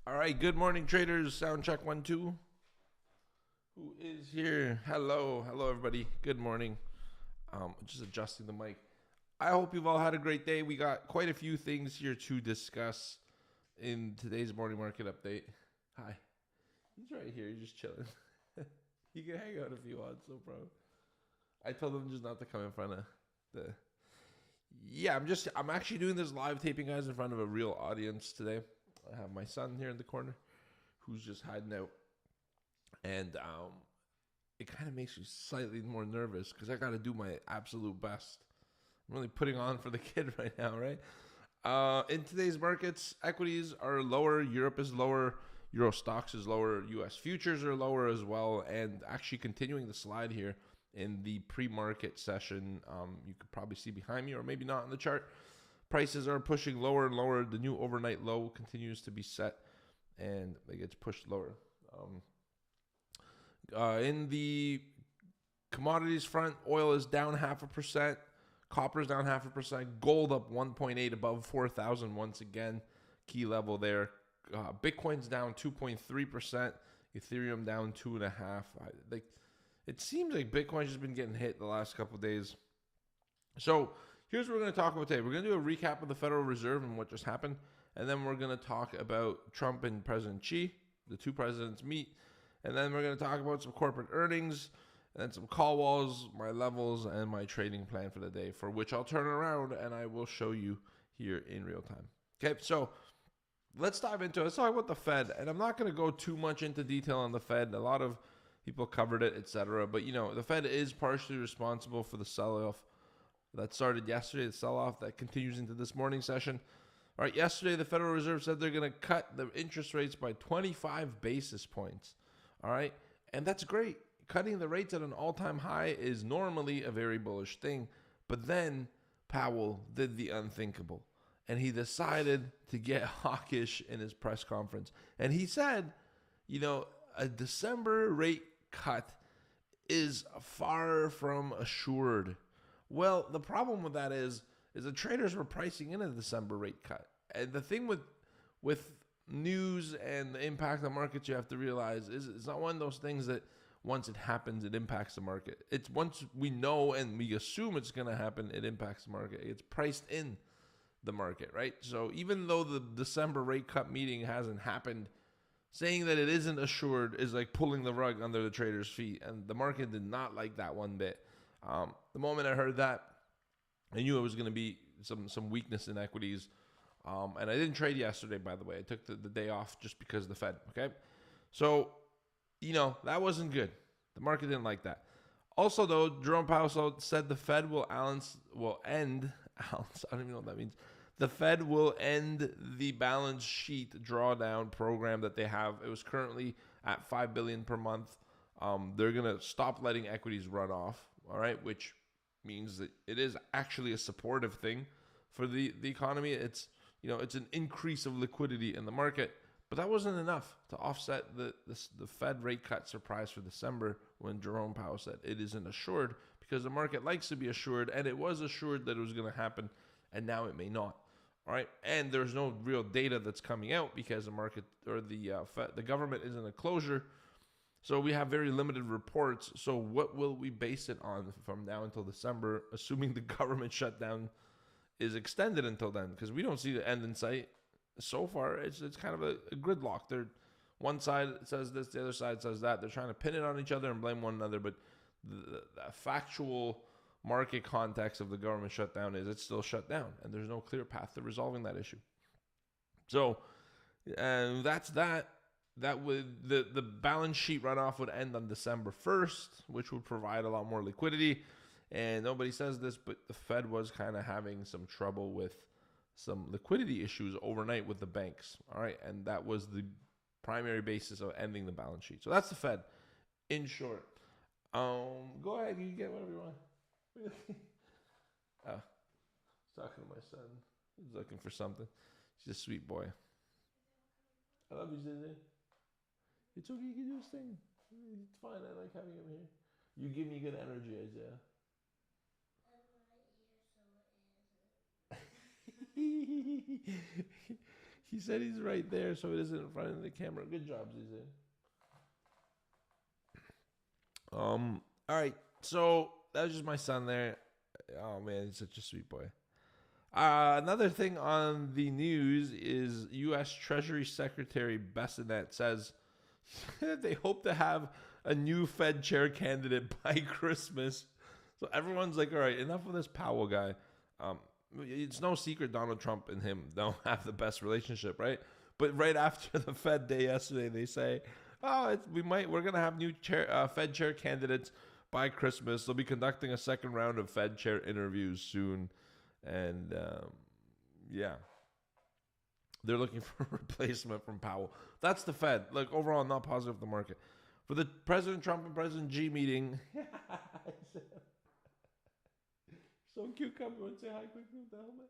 All right, good morning, traders. Sound check 1 2. Who is here? Hello, everybody. Good morning. Just adjusting the mic. I hope you've all had a great day. We got quite a few things here to discuss in today's morning market update. Hi, he's right here. He's just chilling. You can hang out if you want, no problem. I told him just not to come in front of the. Yeah, I'm actually doing this live taping, guys, in front of a real audience today. I have my son here in the corner, who's just hiding out, and it kind of makes me slightly more nervous because I got to do my absolute best. I'm really putting on for the kid right now, right? In today's markets, equities are lower, Europe is lower, Euro stocks is lower, U.S. futures are lower as well, and actually continuing the slide here in the pre-market session. You could probably see behind me, or maybe not on the chart. Prices are pushing lower and lower. The new overnight low continues to be set, and it gets pushed lower. In the commodities front, oil is down 0.5%. Copper is down 0.5%. Gold up 1.8 above 4,000 once again. Key level there. Bitcoin's down 2.3%. Ethereum down 2.5%. It seems like Bitcoin's just been getting hit the last couple of days. So here's what we're going to talk about today. We're going to do a recap of the Federal Reserve and what just happened. And then we're going to talk about Trump and President Xi. The two presidents meet. And then we're going to talk about some corporate earnings and some call walls, my levels, and my trading plan for the day, for which I'll turn around and I will show you here in real time. Okay, so let's dive into it. Let's talk about the Fed. And I'm not going to go too much into detail on the Fed. A lot of people covered it, etc. But, the Fed is partially responsible for the sell-off that started yesterday, the sell-off that continues into this morning session. All right, yesterday the Federal Reserve said they're going to cut the interest rates by 25 basis points. All right, and that's great. Cutting the rates at an all-time high is normally a very bullish thing. But then Powell did the unthinkable, and he decided to get hawkish in his press conference. And he said, a December rate cut is far from assured. Well, the problem with that is the traders were pricing in a December rate cut. And the thing with news and the impact on markets, you have to realize is it's not one of those things that once it happens, it impacts the market. It's once we know and we assume it's going to happen, it impacts the market. It's priced in the market, right? So even though the December rate cut meeting hasn't happened, saying that it isn't assured is like pulling the rug under the traders' feet. And the market did not like that one bit. The moment I heard that, I knew it was going to be some weakness in equities. And I didn't trade yesterday, by the way. I took the day off just because of the Fed, okay? So, that wasn't good. The market didn't like that. Also, though, Jerome Powell said the Fed will end, I don't even know what that means. The Fed will end the balance sheet drawdown program that they have. It was currently at $5 billion per month. They're going to stop letting equities run off, all right, which means that it is actually a supportive thing for the economy. It's an increase of liquidity in the market, but that wasn't enough to offset the Fed rate cut surprise for December when Jerome Powell said it isn't assured, because the market likes to be assured, and it was assured that it was going to happen, and now it may not. All right, and there's no real data that's coming out because the market or the government is in a closure. So we have very limited reports. So what will we base it on from now until December, assuming the government shutdown is extended until then? Because we don't see the end in sight. So far, it's kind of a gridlock. One side says this, the other side says that. They're trying to pin it on each other and blame one another. But the factual market context of the government shutdown is it's still shut down, and there's no clear path to resolving that issue. So that's that. That would the balance sheet runoff would end on December 1st, which would provide a lot more liquidity. And nobody says this, but the Fed was kind of having some trouble with some liquidity issues overnight with the banks. All right, and that was the primary basis of ending the balance sheet. So that's the Fed, in short. Go ahead, you get whatever you want. I was talking to my son. He's looking for something. He's a sweet boy. I love you, Zizzy. It's okay, you can do this thing. It's fine, I like having him here. You give me good energy, Isaiah. He said he's right there, so it isn't in front of the camera. Good job, Zizi. All right. So that was just my son there. Oh man, he's such a sweet boy. Another thing on the news is U.S. Treasury Secretary Bessonette says they hope to have a new Fed chair candidate by Christmas. So everyone's like, all right, enough of this Powell guy. It's no secret Donald Trump and him don't have the best relationship, right? But right after the Fed day yesterday, they say, we're gonna have new Fed chair candidates by Christmas. They'll be conducting a second round of Fed chair interviews soon, and they're looking for a replacement from Powell. That's the Fed. Like overall, not positive for the market. For the President Trump and President Xi meeting, so cute. Come and say hi quickly with the helmet.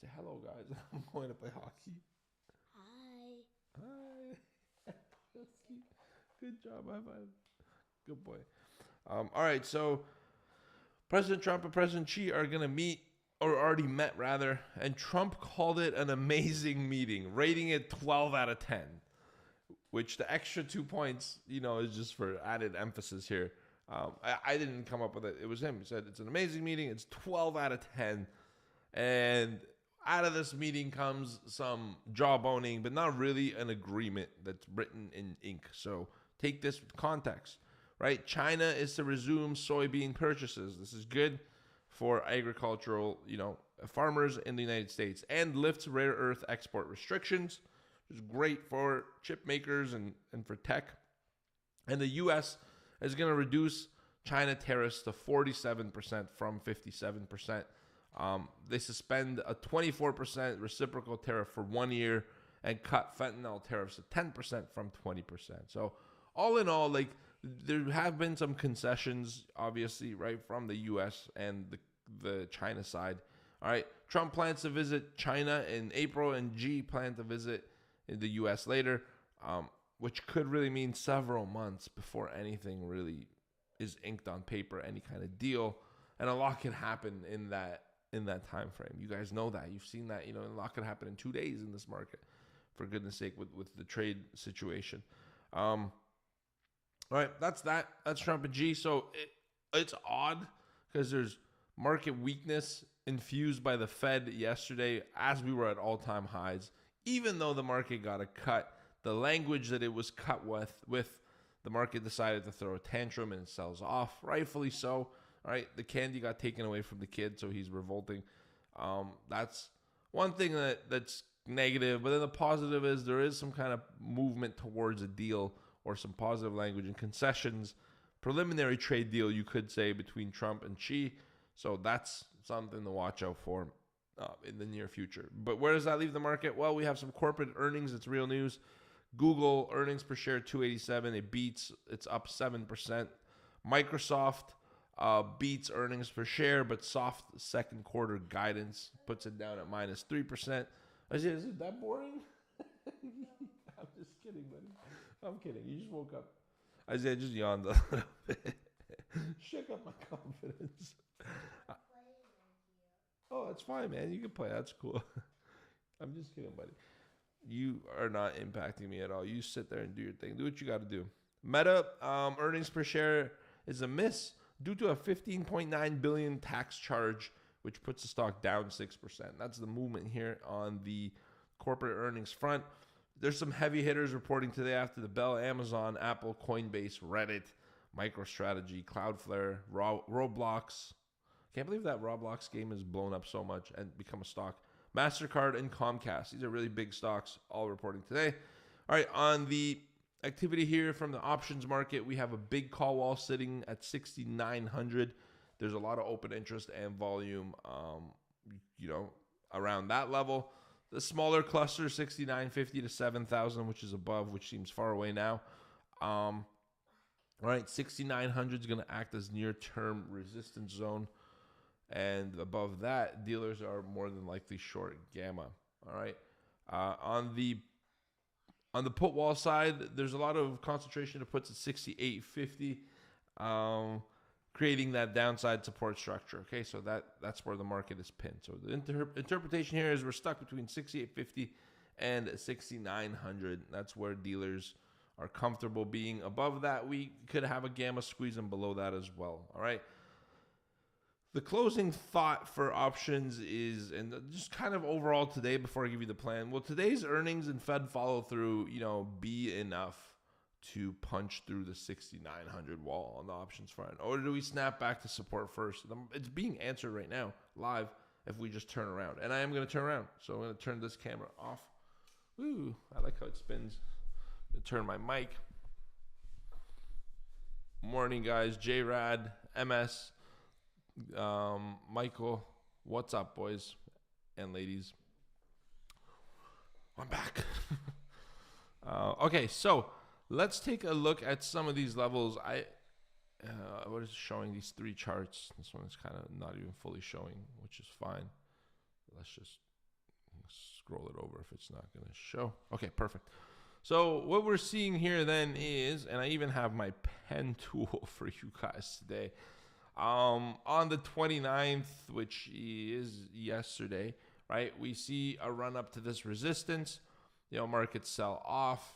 Say hello, guys. I'm going to play hockey. Hi. That's cute. Good job. High five. Good boy. All right. So President Trump and President Xi are going to meet, or already met rather, and Trump called it an amazing meeting, rating it 12 out of 10, which the extra 2 points, is just for added emphasis here. I didn't come up with it. It was him. He said it's an amazing meeting. It's 12 out of 10. And out of this meeting comes some jawboning, but not really an agreement that's written in ink. So take this with context, right? China is to resume soybean purchases. This is good for agricultural, farmers in the United States, and lifts rare earth export restrictions, which is great for chip makers and for tech. And the U.S. is going to reduce China tariffs to 47% from 57%. They suspend a 24% reciprocal tariff for 1 year and cut fentanyl tariffs to 10% from 20%. So all in all, there have been some concessions, obviously, right, from the U.S. and the China side. All right, Trump plans to visit China in April, and Xi plans to visit in the U.S. later, which could really mean several months before anything really is inked on paper, any kind of deal. And a lot can happen in that time frame. You guys know that. You've seen that. A lot can happen in 2 days in this market, for goodness sake, with the trade situation. All right, that's that. That's Trump and Xi. So it's odd because there's market weakness infused by the Fed yesterday as we were at all-time highs. Even though the market got a cut, the language that it was cut with the market decided to throw a tantrum and it sells off, rightfully so. All right, the candy got taken away from the kid, so he's revolting. That's one thing that's negative, but then the positive is there is some kind of movement towards a deal or some positive language and concessions, preliminary trade deal, you could say, between Trump and Xi. So that's something to watch out for in the near future. But where does that leave the market? Well, we have some corporate earnings. It's real news. Google earnings per share 287. It beats. It's up 7%. Microsoft beats earnings per share, but soft second quarter guidance puts it down at minus 3%. I said, is it that boring? I'm just kidding, buddy. I'm kidding. You just woke up. Isaiah just yawned a little bit. Shook up my confidence. Oh, it's fine, man. You can play. That's cool. I'm just kidding, buddy. You are not impacting me at all. You sit there and do your thing. Do what you got to do. Meta earnings per share is a miss due to a $15.9 billion tax charge, which puts the stock down 6%. That's the movement here on the corporate earnings front. There's some heavy hitters reporting today after the bell: Amazon, Apple, Coinbase, Reddit, MicroStrategy, Cloudflare, Roblox. Can't believe that Roblox game has blown up so much and become a stock. MasterCard and Comcast. These are really big stocks, all reporting today. All right, on the activity here from the options market, we have a big call wall sitting at 6,900. There's a lot of open interest and volume, around that level. The smaller cluster, 6,950 to 7,000, which is above, which seems far away now. All right, 6,900 is going to act as near-term resistance zone. And above that, dealers are more than likely short gamma. All right. On the put wall side, there's a lot of concentration of puts at 6,850. creating that downside support structure. Okay, so that's where the market is pinned. So the interpretation here is we're stuck between 6,850 and 6,900. That's where dealers are comfortable being. Above that, we could have a gamma squeeze, and below that as well. All right. The closing thought for options is, and just kind of overall today before I give you the plan, will today's earnings and Fed follow through, be enough to punch through the 6,900 wall on the options front? Or do we snap back to support first? It's being answered right now, live, if we just turn around. And I am going to turn around. So I'm going to turn this camera off. Ooh, I like how it spins. I'm going to turn my mic. Morning, guys. J-Rad, MS. Michael, what's up, boys and ladies? I'm back. Okay, so let's take a look at some of these levels. What is showing these three charts? This one is kind of not even fully showing, which is fine. Let's just scroll it over if it's not going to show. Okay, perfect. So what we're seeing here then is, and I even have my pen tool for you guys today. On the 29th, which is yesterday, right, we see a run up to this resistance. Markets sell off.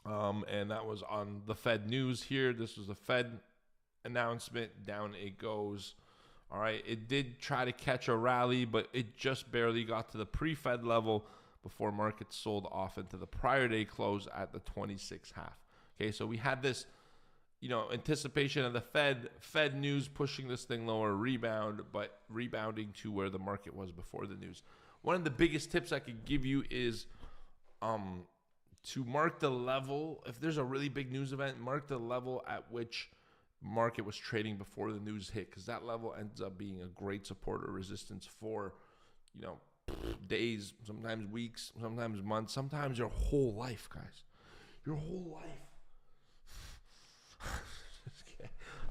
And that was on the Fed news here. This was the Fed announcement. Down it goes. All right. It did try to catch a rally, but it just barely got to the pre-Fed level before markets sold off into the prior day close at the 26 half. Okay. So we had this, anticipation of the Fed news pushing this thing lower, but rebounding to where the market was before the news. One of the biggest tips I could give you is to mark the level. If there's a really big news event, mark the level at which market was trading before the news hit, because that level ends up being a great support or resistance for, days, sometimes weeks, sometimes months, sometimes your whole life, guys. Your whole life.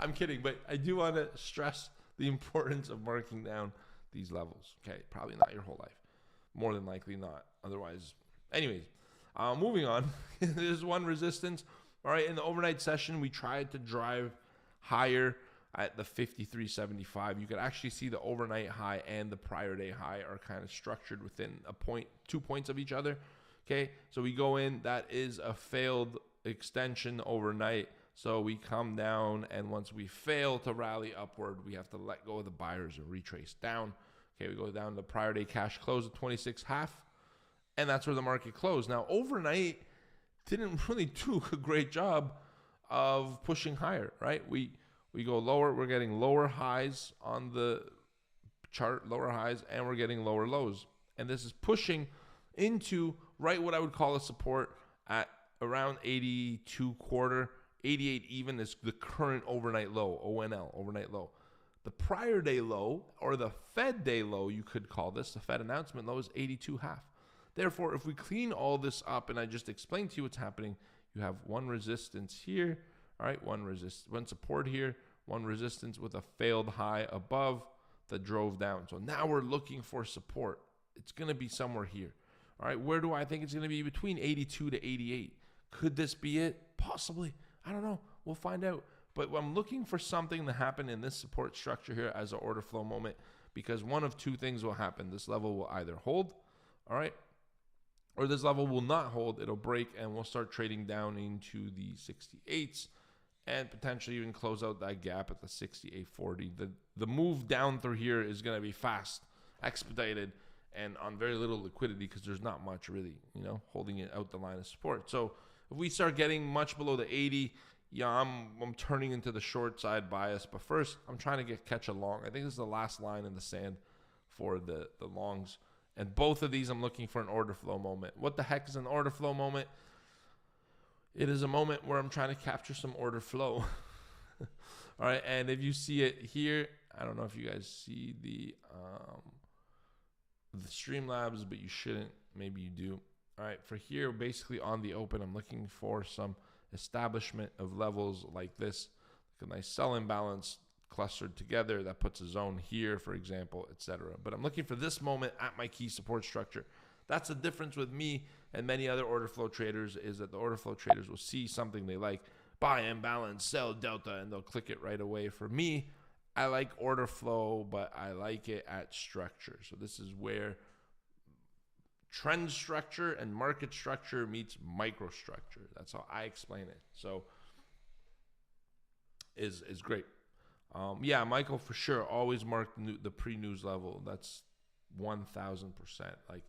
I'm kidding, but I do want to stress the importance of marking down these levels. Okay, probably not your whole life. More than likely not. Otherwise, anyways, moving on. There's one resistance. All right, in the overnight session, we tried to drive higher at the 53.75. You could actually see the overnight high and the prior day high are kind of structured within 2 points of each other. Okay, so we go in. That is a failed extension overnight. So we come down, and once we fail to rally upward, we have to let go of the buyers and retrace down. Okay, we go down to the prior day cash close at 26 half, and that's where the market closed. Now, overnight didn't really do a great job of pushing higher, right? We go lower, we're getting lower highs on the chart, lower highs, and we're getting lower lows. And this is pushing into right what I would call a support at around 82 quarter. 88 even is the current overnight low, ONL, overnight low. The prior day low, or the Fed day low, you could call this, the Fed announcement low, is 82 half. Therefore, if we clean all this up, and I just explained to you what's happening, you have one resistance here, all right, one support here, one resistance with a failed high above that drove down. So now we're looking for support. It's going to be somewhere here. All right, where do I think it's going to be? Between 82 to 88. Could this be it? Possibly. I don't know. We'll find out. But I'm looking for something to happen in this support structure here as an order flow moment, because one of two things will happen. This level will either hold, all right, or this level will not hold. It'll break, and we'll start trading down into the 68s and potentially even close out that gap at the 68.40. The move down through here is going to be fast, expedited, and on very little liquidity, because there's not much really, holding it out the line of support. So if we start getting much below the 80, I'm turning into the short side bias. But first, I'm trying to catch a long. I think this is the last line in the sand for the longs. And both of these, I'm looking for an order flow moment. What the heck is an order flow moment? It is a moment where I'm trying to capture some order flow. All right, and if you see it here, I don't know if you guys see the Streamlabs, but you shouldn't. Maybe you do. All right, for here, basically on the open, I'm looking for some establishment of levels like this, like a nice sell imbalance clustered together that puts a zone here, for example, etc. But I'm looking for this moment at my key support structure. That's the difference with me and many other order flow traders, is that the order flow traders will see something they like, buy imbalance, sell delta, and they'll click it right away. For me, I like order flow, but I like it at structure. So this is where trend structure and market structure meets microstructure. That's how I explain it. So is great. Yeah, Michael, for sure, always mark the pre-news level. That's 1,000%, like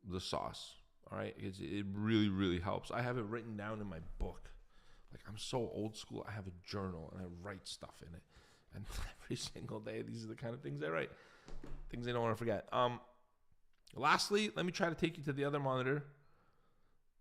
the sauce. All right, it really, really helps. I have it written down in my book. Like, I'm so old school. I have a journal and I write stuff in it, and every single day, these are the kind of things I write. Things I don't want to forget. Lastly, let me try to take you to the other monitor,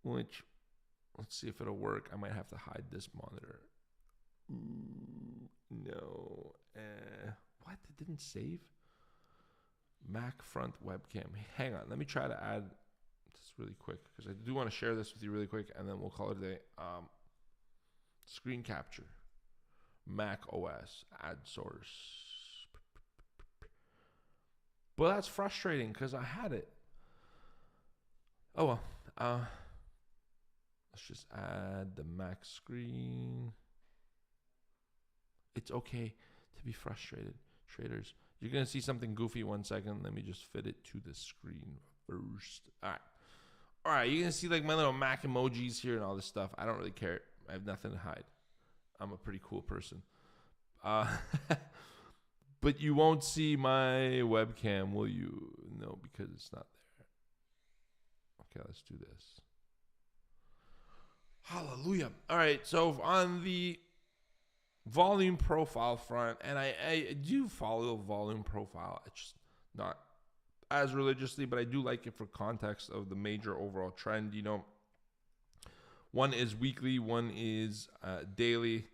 which, let's see if it'll work. I might have to hide this monitor. No. What? It didn't save? Mac front webcam. Hang on. Let me try to add this really quick, because I do want to share this with you really quick, and then we'll call it a day. Screen capture. Mac OS. Add source. But that's frustrating because I had it. Oh well. Let's just add the Mac screen. It's okay to be frustrated, traders. You're going to see something goofy 1 second. Let me just fit it to the screen first. All right. You're going to see like my little Mac emojis here and all this stuff. I don't really care. I have nothing to hide. I'm a pretty cool person. But you won't see my webcam, will you? No, because it's not there. Okay, let's do this. Hallelujah. All right, so on the volume profile front, and I do follow volume profile. It's just not as religiously, but I do like it for context of the major overall trend. You know, one is weekly, one is daily.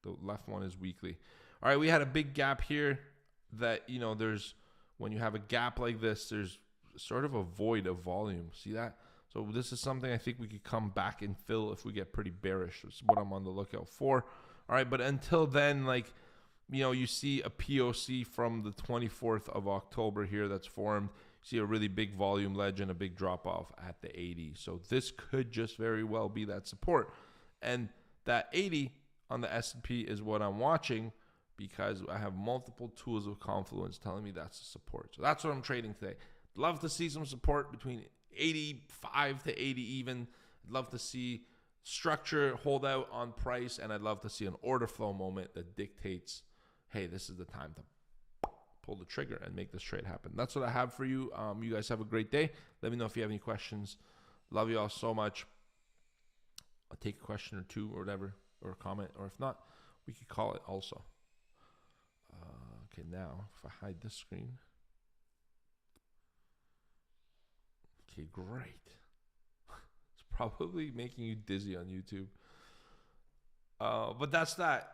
The left one is weekly. All right, we had a big gap here that, you know, when you have a gap like this, there's sort of a void of volume. See that? So this is something I think we could come back and fill if we get pretty bearish. That's what I'm on the lookout for. All right, but until then, like, you know, you see a POC from the 24th of October here that's formed. You see a really big volume ledge and a big drop off at the 80. So this could just very well be that support. And that 80 on the S&P is what I'm watching, because I have multiple tools of confluence telling me that's the support. So that's what I'm trading today. Love to see some support between 85 to 80 even. I'd love to see structure hold out on price, and I'd love to see an order flow moment that dictates, hey, this is the time to pull the trigger and make this trade happen. That's what I have for you. You guys have a great day. Let me know if you have any questions. Love you all so much. I'll take a question or two or whatever, or a comment, or if not, we could call it also. Okay, now if I hide this screen. Okay, great. It's probably making you dizzy on YouTube. But that's that.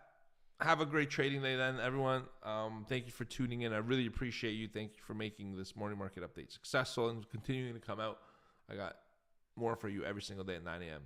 Have a great trading day then, everyone. Thank you for tuning in. I really appreciate you. Thank you for making this morning market update successful and continuing to come out. I got more for you every single day at 9 a.m.